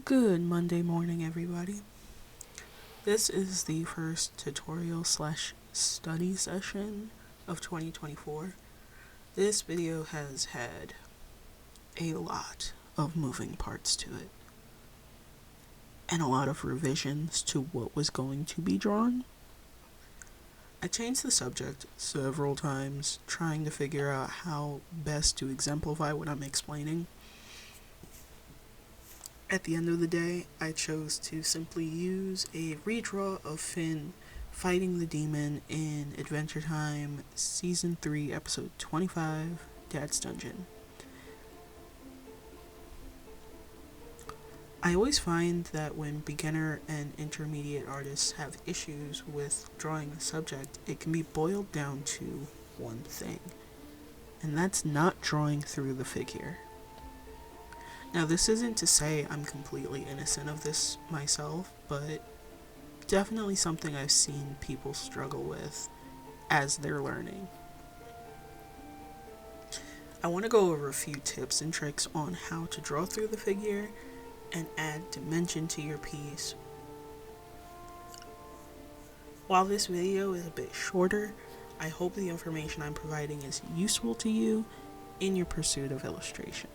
Good Monday morning, everybody. This is the first tutorial / study session of 2024. This video has had a lot of moving parts to it, and a lot of revisions to what was going to be drawn. I changed the subject several times, trying to figure out how best to exemplify what I'm explaining. At the end of the day, I chose to simply use a redraw of Finn fighting the demon in Adventure Time Season 3, Episode 25, Dad's Dungeon. I always find that when beginner and intermediate artists have issues with drawing a subject, it can be boiled down to one thing, and that's not drawing through the figure. Now, this isn't to say I'm completely innocent of this myself, but definitely something I've seen people struggle with as they're learning. I want to go over a few tips and tricks on how to draw through the figure and add dimension to your piece. While this video is a bit shorter, I hope the information I'm providing is useful to you in your pursuit of illustration.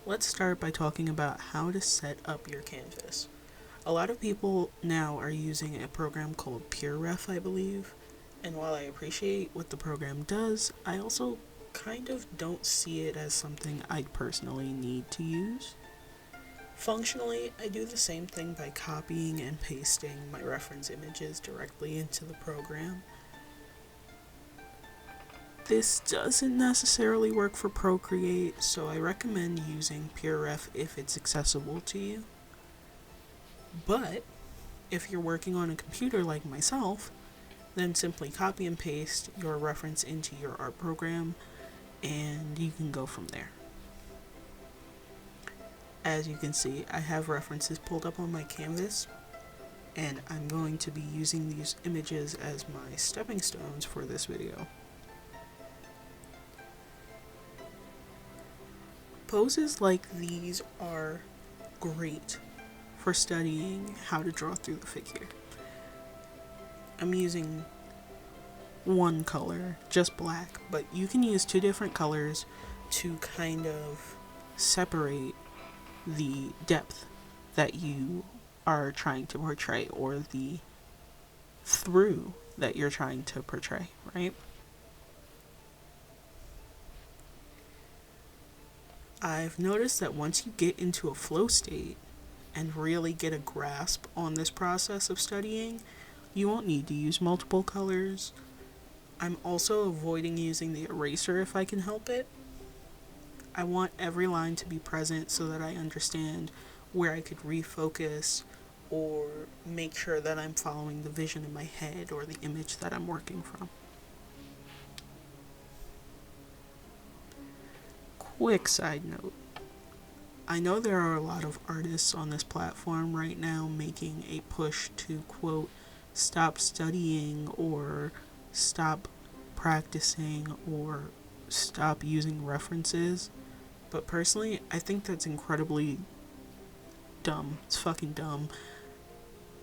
Let's start by talking about how to set up your canvas. A lot of people now are using a program called PureRef, I believe, and while I appreciate what the program does, I also kind of don't see it as something I personally need to use. Functionally, I do the same thing by copying and pasting my reference images directly into the program. This doesn't necessarily work for Procreate, so I recommend using PureRef if it's accessible to you. But if you're working on a computer like myself, then simply copy and paste your reference into your art program and you can go from there. As you can see, I have references pulled up on my canvas, and I'm going to be using these images as my stepping stones for this video. Poses like these are great for studying how to draw through the figure. I'm using one color, just black, but you can use two different colors to kind of separate the depth that you are trying to portray, or the through that you're trying to portray, right? I've noticed that once you get into a flow state and really get a grasp on this process of studying, you won't need to use multiple colors. I'm also avoiding using the eraser if I can help it. I want every line to be present so that I understand where I could refocus or make sure that I'm following the vision in my head or the image that I'm working from. Quick side note. I know there are a lot of artists on this platform right now making a push to, quote, stop studying or stop practicing or stop using references. But personally, I think that's incredibly dumb. It's fucking dumb.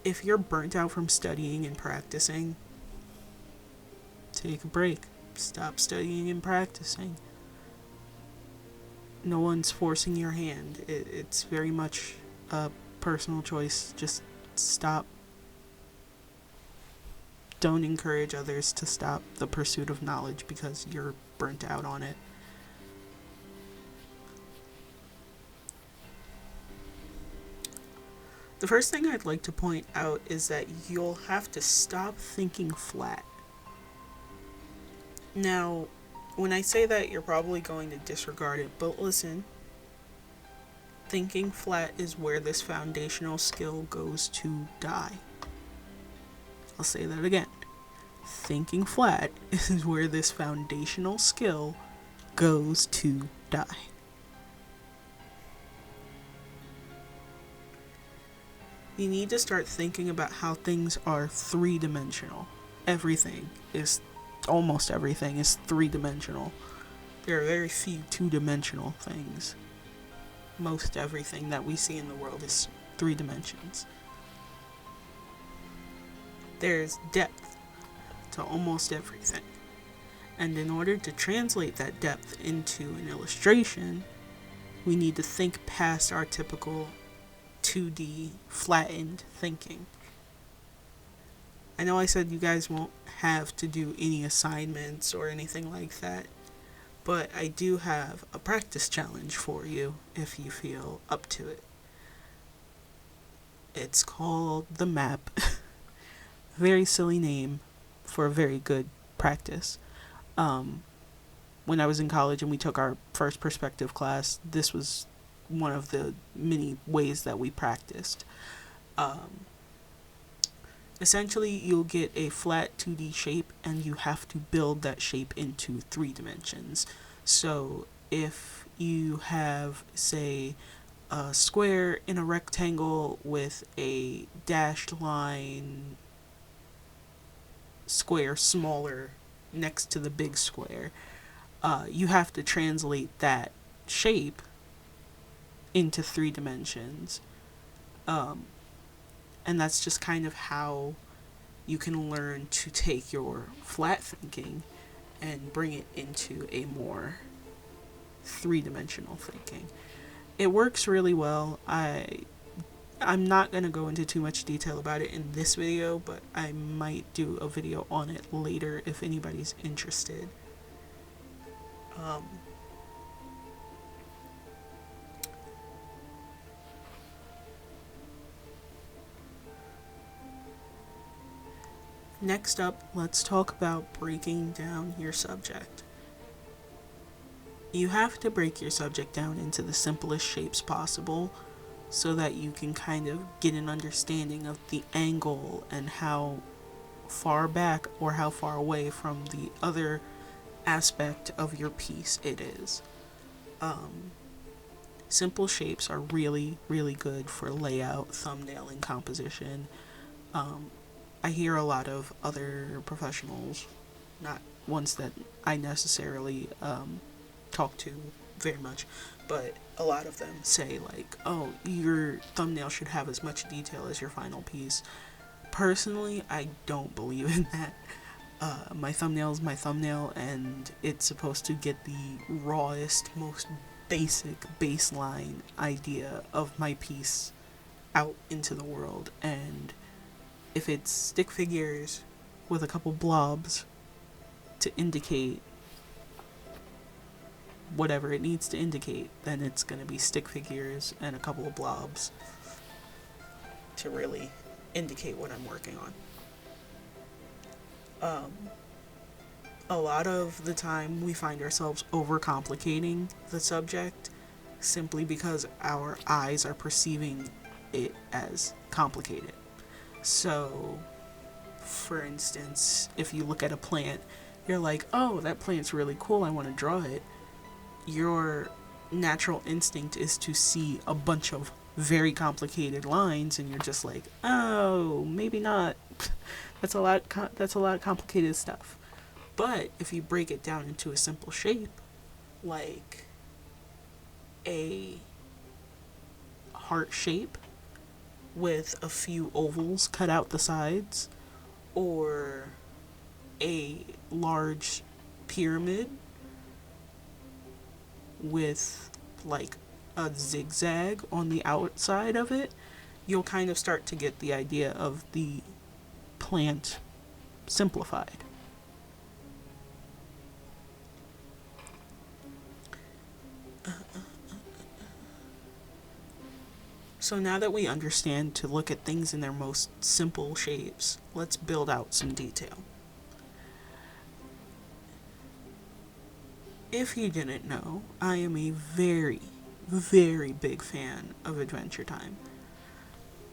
If you're burnt out from studying and practicing, take a break. Stop studying and practicing. No one's forcing your hand. It's very much a personal choice. Just stop. Don't encourage others to stop the pursuit of knowledge because you're burnt out on it. The first thing I'd like to point out is that you'll have to stop thinking flat. Now, when I say that, you're probably going to disregard it, but listen. Thinking flat is where this foundational skill goes to die. I'll say that again. Thinking flat is where this foundational skill goes to die. You need to start thinking about how things are three-dimensional. Almost everything is three-dimensional. There are very few two-dimensional things. most everything that we see in the world is 3 dimensions. There's depth to almost everything. And in order to translate that depth into an illustration, we need to think past our typical 2D flattened thinking. I know I said you guys won't have to do any assignments or anything like that, but I do have a practice challenge for you if you feel up to it. It's called the map. Very silly name for a very good practice. When I was in college and we took our first perspective class, this was one of the many ways that we practiced. Essentially, you'll get a flat 2D shape and you have to build that shape into 3 dimensions. So if you have, say, a square in a rectangle with a dashed line square smaller next to the big square, you have to translate that shape into 3 dimensions. And that's just kind of how you can learn to take your flat thinking and bring it into a more 3-dimensional thinking. It works really well. I'm not going to go into too much detail about it in this video, but I might do a video on it later if anybody's interested. Next up, let's talk about breaking down your subject. You have to break your subject down into the simplest shapes possible so that you can kind of get an understanding of the angle and how far back or how far away from the other aspect of your piece it is. Simple shapes are really, really good for layout, thumbnail, and composition. I hear a lot of other professionals, not ones that I necessarily talk to very much, but a lot of them say like, oh, your thumbnail should have as much detail as your final piece. Personally, I don't believe in that. My thumbnail is my thumbnail, and it's supposed to get the rawest, most basic baseline idea of my piece out into the world. And if it's stick figures with a couple blobs to indicate whatever it needs to indicate, then it's going to be stick figures and a couple of blobs to really indicate what I'm working on. A lot of the time we find ourselves overcomplicating the subject simply because our eyes are perceiving it as complicated. So, for instance, if you look at a plant, you're like, oh, that plant's really cool, I want to draw it. Your natural instinct is to see a bunch of very complicated lines, and you're just like, oh, maybe not. That's a lot of complicated stuff. But if you break it down into a simple shape, like a heart shape with a few ovals cut out the sides, or a large pyramid with like a zigzag on the outside of it, you'll kind of start to get the idea of the plant simplified. So now that we understand to look at things in their most simple shapes, let's build out some detail. If you didn't know, I am a very, very big fan of Adventure Time.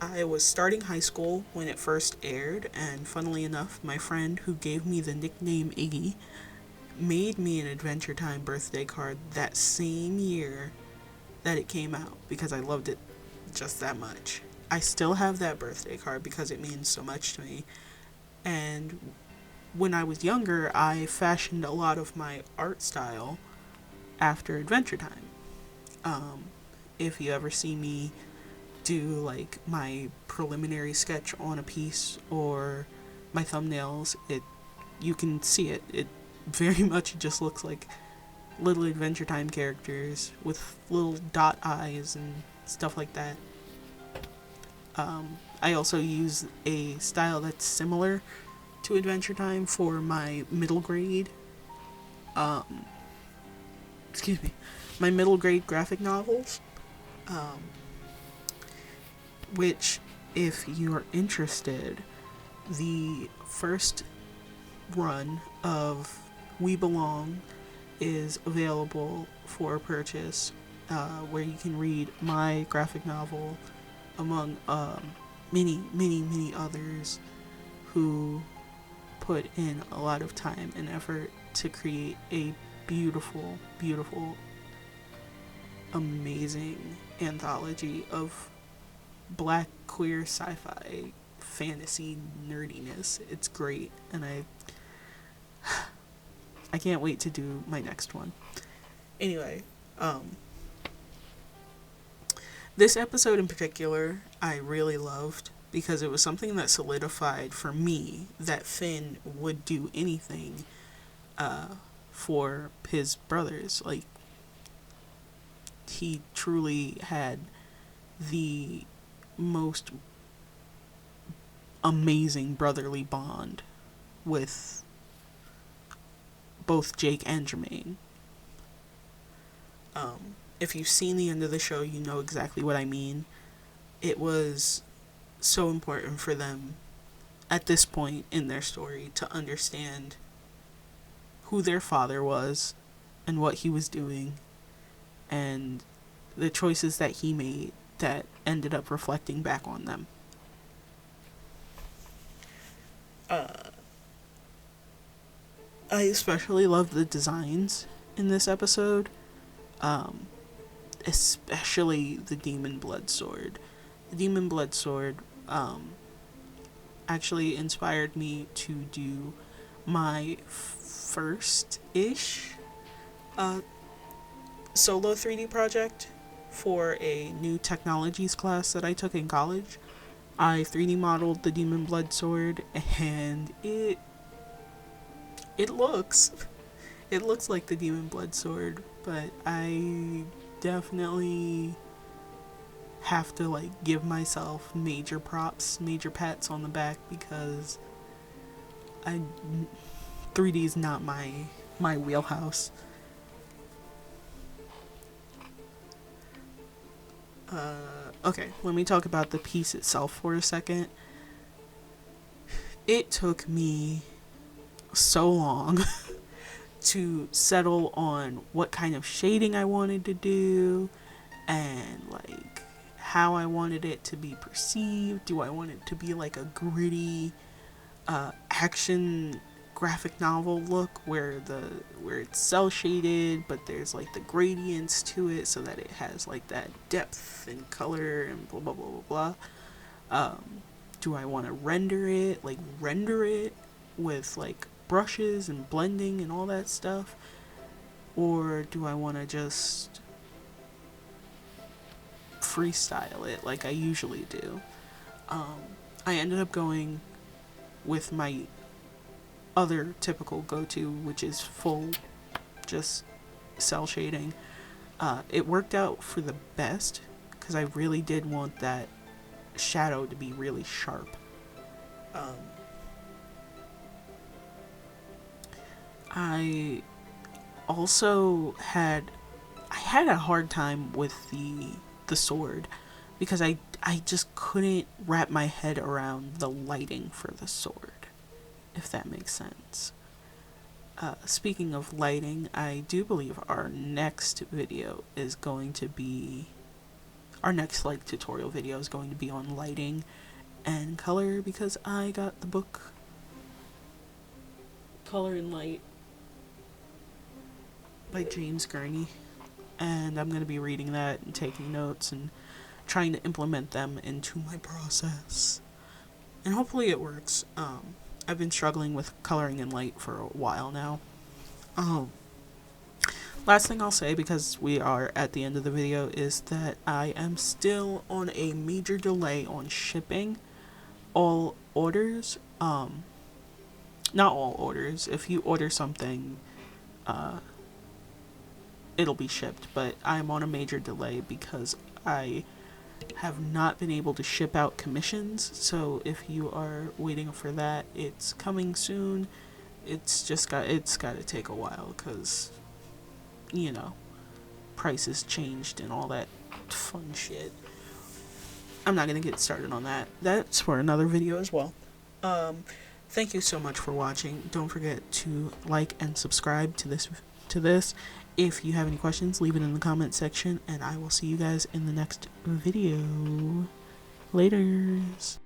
I was starting high school when it first aired, and funnily enough, my friend who gave me the nickname Iggy made me an Adventure Time birthday card that same year that it came out because I loved it just that much. I still have that birthday card because it means so much to me. And when I was younger, I fashioned a lot of my art style after Adventure Time. if you ever see me do like my preliminary sketch on a piece or my thumbnails, you can see it very much just looks like little Adventure Time characters with little dot eyes and stuff like that. I also use a style that's similar to Adventure Time for my middle grade my middle grade graphic novels, which, if you're interested, the first run of We Belong is available for purchase, where you can read my graphic novel among many others who put in a lot of time and effort to create a beautiful, amazing anthology of black queer sci-fi fantasy nerdiness. It's great, and I can't wait to do my next one. Anyway, this episode in particular I really loved because it was something that solidified for me that Finn would do anything for his brothers. Like, he truly had the most amazing brotherly bond with both Jake and Jermaine. If you've seen the end of the show, you know exactly what I mean. It was so important for them at this point in their story to understand who their father was and what he was doing and the choices that he made that ended up reflecting back on them. I especially loved the designs in this episode, especially the Demon Blood Sword. The Demon Blood Sword actually inspired me to do my first-ish solo 3D project for a new technologies class that I took in college. I 3D modeled the Demon Blood Sword, and it looks like the Demon Blood Sword, but I definitely have to like give myself major props, major pats on the back, because 3D is not my wheelhouse. Okay, let me talk about the piece itself for a second. It took me so long to settle on what kind of shading I wanted to do and like how I wanted it to be perceived. Do I want it to be like a gritty action graphic novel look where it's cell shaded but there's like the gradients to it so that it has like that depth and color and blah blah blah blah blah. Do I want to render it with like brushes and blending and all that stuff, or do I want to just freestyle it like I usually do? I ended up going with my other typical go-to, which is full just cell shading. It worked out for the best because I really did want that shadow to be really sharp. I also had a hard time with the sword because I just couldn't wrap my head around the lighting for the sword, if that makes sense. Speaking of lighting, I do believe our next video is going to be our next like tutorial video is going to be on lighting and color, because I got the book Color and Light by James Gurney, and I'm going to be reading that and taking notes and trying to implement them into my process, and hopefully it works. I've been struggling with coloring and light for a while now. last thing I'll say, because we are at the end of the video, is that I am still on a major delay on shipping all orders. Not all orders. If you order something, it'll be shipped, but I'm on a major delay because I have not been able to ship out commissions. So if you are waiting for that, it's coming soon. It's got to take a while because, you know, prices changed and all that fun shit. I'm not gonna get started on that. That's for another video as well. Thank you so much for watching. Don't forget to like and subscribe to this. If you have any questions, leave it in the comment section, and I will see you guys in the next video. Laters.